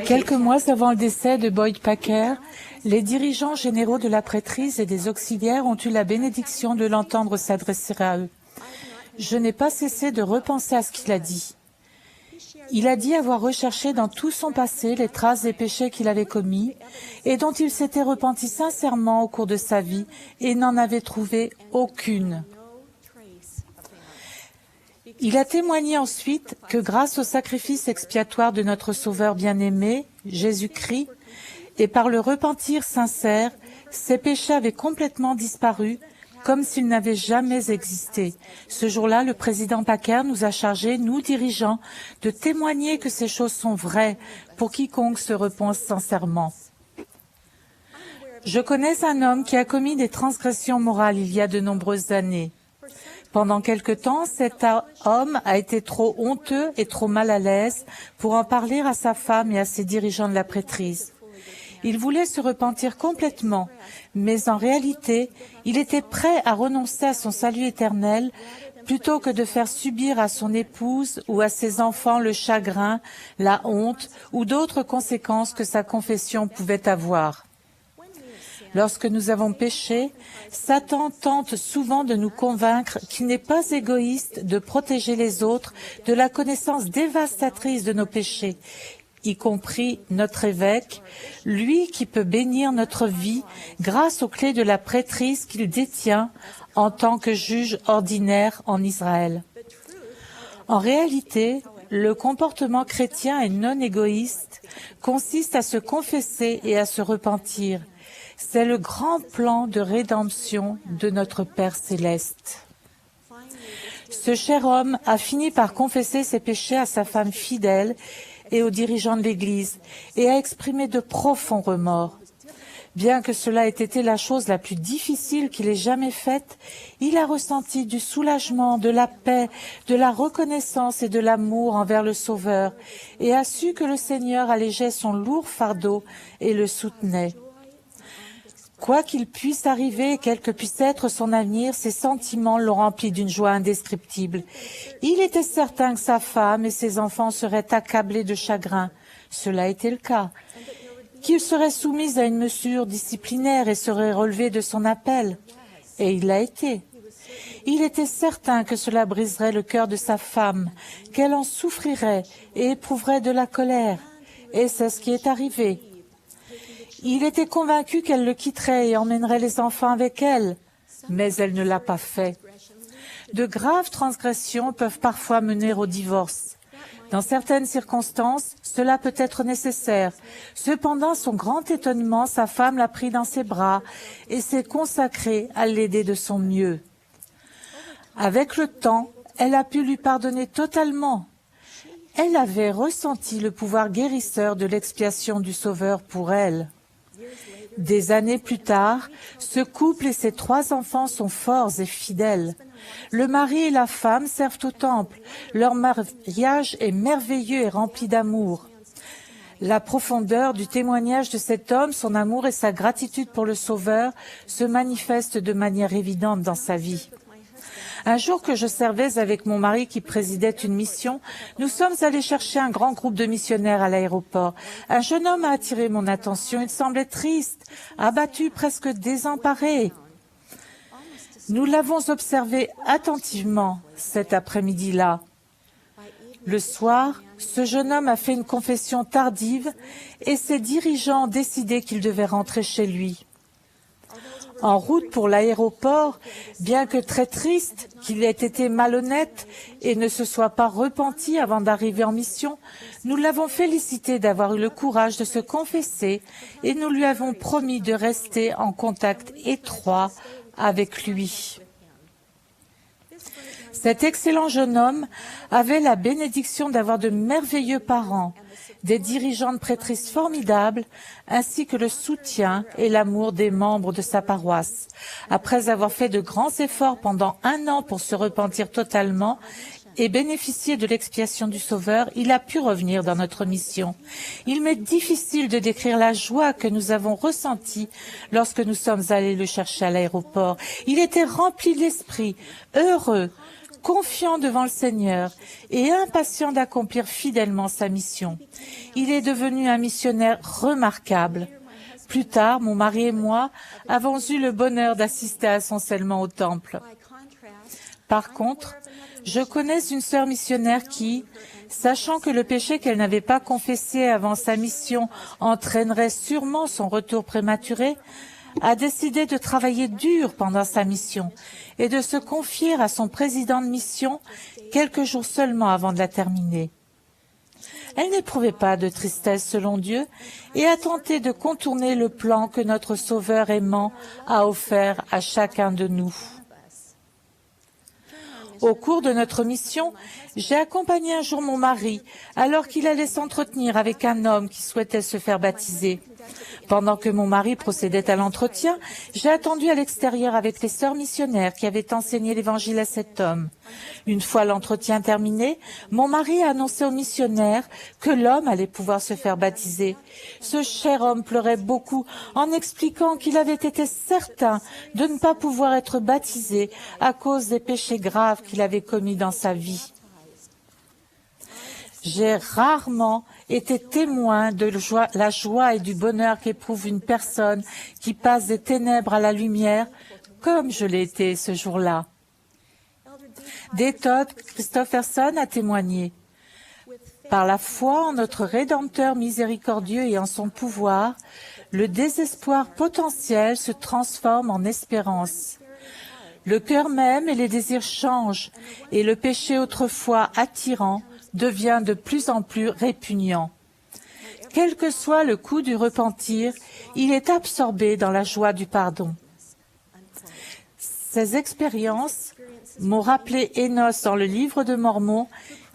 Quelques mois avant le décès de Boyd Packer, les dirigeants généraux de la prêtrise et des auxiliaires ont eu la bénédiction de l'entendre s'adresser à eux. Je n'ai pas cessé de repenser à ce qu'il a dit. Il a dit avoir recherché dans tout son passé les traces des péchés qu'il avait commis et dont il s'était repenti sincèrement au cours de sa vie et n'en avait trouvé aucune. Il a témoigné ensuite que grâce au sacrifice expiatoire de notre Sauveur bien-aimé, Jésus-Christ, et par le repentir sincère, ses péchés avaient complètement disparu, comme s'ils n'avaient jamais existé. Ce jour-là, le président Packer nous a chargés, nous dirigeants, de témoigner que ces choses sont vraies pour quiconque se repent sincèrement. Je connais un homme qui a commis des transgressions morales il y a de nombreuses années. Pendant quelque temps, cet homme a été trop honteux et trop mal à l'aise pour en parler à sa femme et à ses dirigeants de la prêtrise. Il voulait se repentir complètement, mais en réalité, il était prêt à renoncer à son salut éternel plutôt que de faire subir à son épouse ou à ses enfants le chagrin, la honte ou d'autres conséquences que sa confession pouvait avoir. Lorsque nous avons péché, Satan tente souvent de nous convaincre qu'il n'est pas égoïste de protéger les autres de la connaissance dévastatrice de nos péchés, y compris notre évêque, lui qui peut bénir notre vie grâce aux clés de la prêtrise qu'il détient en tant que juge ordinaire en Israël. En réalité, le comportement chrétien et non égoïste consiste à se confesser et à se repentir. C'est le grand plan de rédemption de notre Père céleste. Ce cher homme a fini par confesser ses péchés à sa femme fidèle et aux dirigeants de l'Église et a exprimé de profonds remords. Bien que cela ait été la chose la plus difficile qu'il ait jamais faite, il a ressenti du soulagement, de la paix, de la reconnaissance et de l'amour envers le Sauveur et a su que le Seigneur allégeait son lourd fardeau et le soutenait. Quoi qu'il puisse arriver, quel que puisse être son avenir, ses sentiments l'ont rempli d'une joie indescriptible. Il était certain que sa femme et ses enfants seraient accablés de chagrin. Cela a été le cas. Qu'il serait soumis à une mesure disciplinaire et serait relevé de son appel. Et il l'a été. Il était certain que cela briserait le cœur de sa femme, qu'elle en souffrirait et éprouverait de la colère. Et c'est ce qui est arrivé. Il était convaincu qu'elle le quitterait et emmènerait les enfants avec elle, mais elle ne l'a pas fait. De graves transgressions peuvent parfois mener au divorce. Dans certaines circonstances, cela peut être nécessaire. Cependant, son grand étonnement, sa femme l'a pris dans ses bras et s'est consacrée à l'aider de son mieux. Avec le temps, elle a pu lui pardonner totalement. Elle avait ressenti le pouvoir guérisseur de l'expiation du Sauveur pour elle. Des années plus tard, ce couple et ses 3 enfants sont forts et fidèles. Le mari et la femme servent au temple. Leur mariage est merveilleux et rempli d'amour. La profondeur du témoignage de cet homme, son amour et sa gratitude pour le Sauveur se manifestent de manière évidente dans sa vie. Un jour que je servais avec mon mari qui présidait une mission, nous sommes allés chercher un grand groupe de missionnaires à l'aéroport. Un jeune homme a attiré mon attention. Il semblait triste, abattu, presque désemparé. Nous l'avons observé attentivement cet après-midi-là. Le soir, ce jeune homme a fait une confession tardive et ses dirigeants ont décidé qu'il devait rentrer chez lui. En route pour l'aéroport, bien que très triste qu'il ait été malhonnête et ne se soit pas repenti avant d'arriver en mission, nous l'avons félicité d'avoir eu le courage de se confesser et nous lui avons promis de rester en contact étroit avec lui. Cet excellent jeune homme avait la bénédiction d'avoir de merveilleux parents, des dirigeants de prêtrise formidables, ainsi que le soutien et l'amour des membres de sa paroisse. Après avoir fait de grands efforts pendant 1 an pour se repentir totalement et bénéficier de l'expiation du Sauveur, il a pu revenir dans notre mission. Il m'est difficile de décrire la joie que nous avons ressentie lorsque nous sommes allés le chercher à l'aéroport. Il était rempli d'esprit, heureux, confiant devant le Seigneur et impatient d'accomplir fidèlement sa mission. Il est devenu un missionnaire remarquable. Plus tard, mon mari et moi avons eu le bonheur d'assister à son scellement au temple. Par contre, je connais une sœur missionnaire qui, sachant que le péché qu'elle n'avait pas confessé avant sa mission entraînerait sûrement son retour prématuré, a décidé de travailler dur pendant sa mission et de se confier à son président de mission quelques jours seulement avant de la terminer. Elle n'éprouvait pas de tristesse selon Dieu et a tenté de contourner le plan que notre Sauveur aimant a offert à chacun de nous. Au cours de notre mission, j'ai accompagné un jour mon mari alors qu'il allait s'entretenir avec un homme qui souhaitait se faire baptiser. Pendant que mon mari procédait à l'entretien, j'ai attendu à l'extérieur avec les sœurs missionnaires qui avaient enseigné l'évangile à cet homme. Une fois l'entretien terminé, mon mari a annoncé au missionnaire que l'homme allait pouvoir se faire baptiser. Ce cher homme pleurait beaucoup en expliquant qu'il avait été certain de ne pas pouvoir être baptisé à cause des péchés graves qu'il avait commis dans sa vie. J'ai rarement été témoin de la joie et du bonheur qu'éprouve une personne qui passe des ténèbres à la lumière, comme je l'ai été ce jour-là. D. Todd Christopherson a témoigné. Par la foi en notre Rédempteur miséricordieux et en son pouvoir, le désespoir potentiel se transforme en espérance. Le cœur même et les désirs changent, et le péché autrefois attirant devient de plus en plus répugnant. Quel que soit le coût du repentir, il est absorbé dans la joie du pardon. Ces expériences m'ont rappelé Énos dans le livre de Mormon,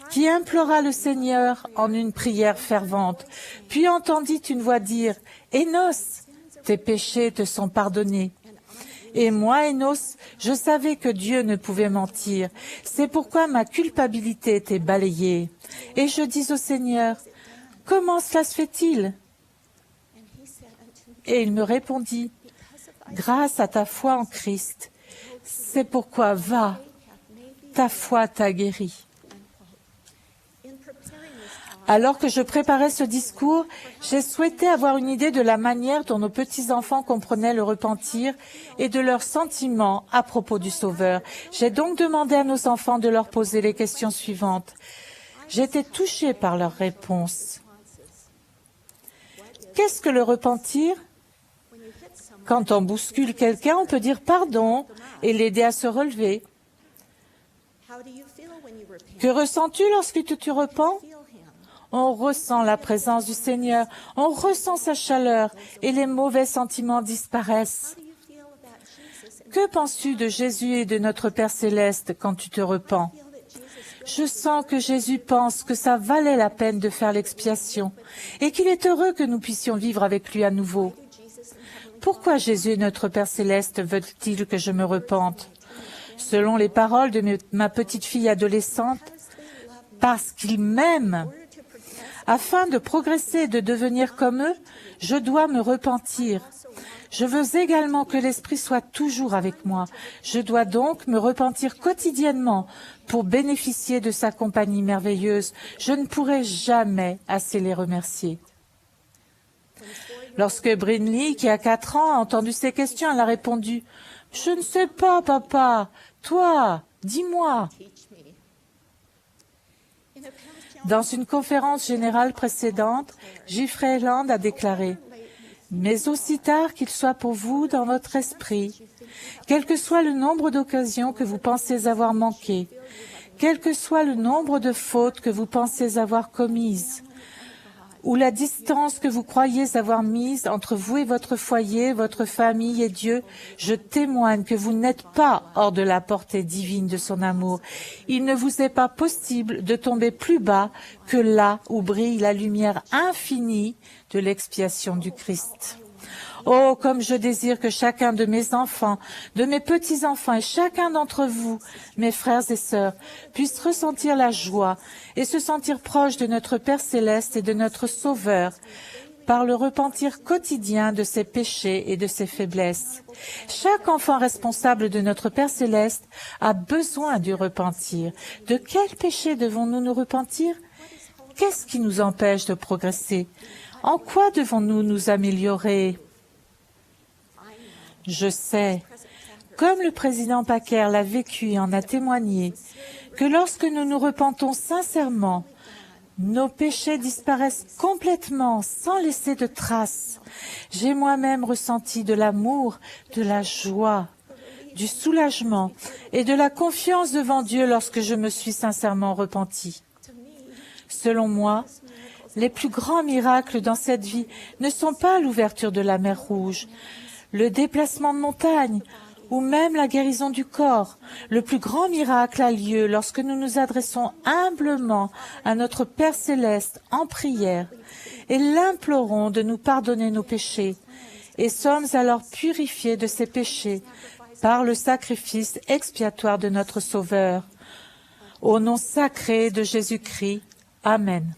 qui implora le Seigneur en une prière fervente, puis entendit une voix dire « Énos, tes péchés te sont pardonnés ». Et moi, Énos, je savais que Dieu ne pouvait mentir. C'est pourquoi ma culpabilité était balayée. Et je dis au Seigneur, « Comment cela se fait-il » Et il me répondit, « Grâce à ta foi en Christ, c'est pourquoi va, ta foi t'a guéri. » Alors que je préparais ce discours, j'ai souhaité avoir une idée de la manière dont nos petits-enfants comprenaient le repentir et de leurs sentiments à propos du Sauveur. J'ai donc demandé à nos enfants de leur poser les questions suivantes. J'étais touchée par leurs réponses. Qu'est-ce que le repentir? Quand on bouscule quelqu'un, on peut dire pardon et l'aider à se relever. Que ressens-tu lorsque tu te repens? On ressent la présence du Seigneur, on ressent sa chaleur et les mauvais sentiments disparaissent. Que penses-tu de Jésus et de notre Père Céleste quand tu te repens? Je sens que Jésus pense que ça valait la peine de faire l'expiation et qu'il est heureux que nous puissions vivre avec lui à nouveau. Pourquoi Jésus et notre Père Céleste veulent-ils que je me repente? Selon les paroles de ma petite fille adolescente, parce qu'il m'aime. Afin de progresser et de devenir comme eux, je dois me repentir. Je veux également que l'Esprit soit toujours avec moi. Je dois donc me repentir quotidiennement pour bénéficier de sa compagnie merveilleuse. Je ne pourrai jamais assez les remercier. Lorsque Brinley, qui a 4 ans, a entendu ces questions, elle a répondu « Je ne sais pas, papa. Toi, dis-moi. » Dans une conférence générale précédente, Jeffrey Land a déclaré « Mais aussi tard qu'il soit pour vous dans votre esprit, quel que soit le nombre d'occasions que vous pensez avoir manquées, quel que soit le nombre de fautes que vous pensez avoir commises, ou la distance que vous croyez avoir mise entre vous et votre foyer, votre famille et Dieu, je témoigne que vous n'êtes pas hors de la portée divine de son amour. Il ne vous est pas possible de tomber plus bas que là où brille la lumière infinie de l'expiation du Christ. Oh, comme je désire que chacun de mes enfants, de mes petits-enfants et chacun d'entre vous, mes frères et sœurs, puisse ressentir la joie et se sentir proche de notre Père Céleste et de notre Sauveur, par le repentir quotidien de ses péchés et de ses faiblesses. Chaque enfant responsable de notre Père céleste a besoin du repentir. De quel péché devons-nous nous repentir? Qu'est-ce qui nous empêche de progresser? En quoi devons-nous nous améliorer? Je sais, comme le président Packer l'a vécu et en a témoigné, que lorsque nous nous repentons sincèrement, nos péchés disparaissent complètement sans laisser de traces. J'ai moi-même ressenti de l'amour, de la joie, du soulagement et de la confiance devant Dieu lorsque je me suis sincèrement repenti. Selon moi, les plus grands miracles dans cette vie ne sont pas l'ouverture de la mer Rouge, le déplacement de montagnes ou même la guérison du corps. Le plus grand miracle a lieu lorsque nous nous adressons humblement à notre Père céleste en prière et l'implorons de nous pardonner nos péchés et sommes alors purifiés de ces péchés par le sacrifice expiatoire de notre Sauveur. Au nom sacré de Jésus-Christ, Amen.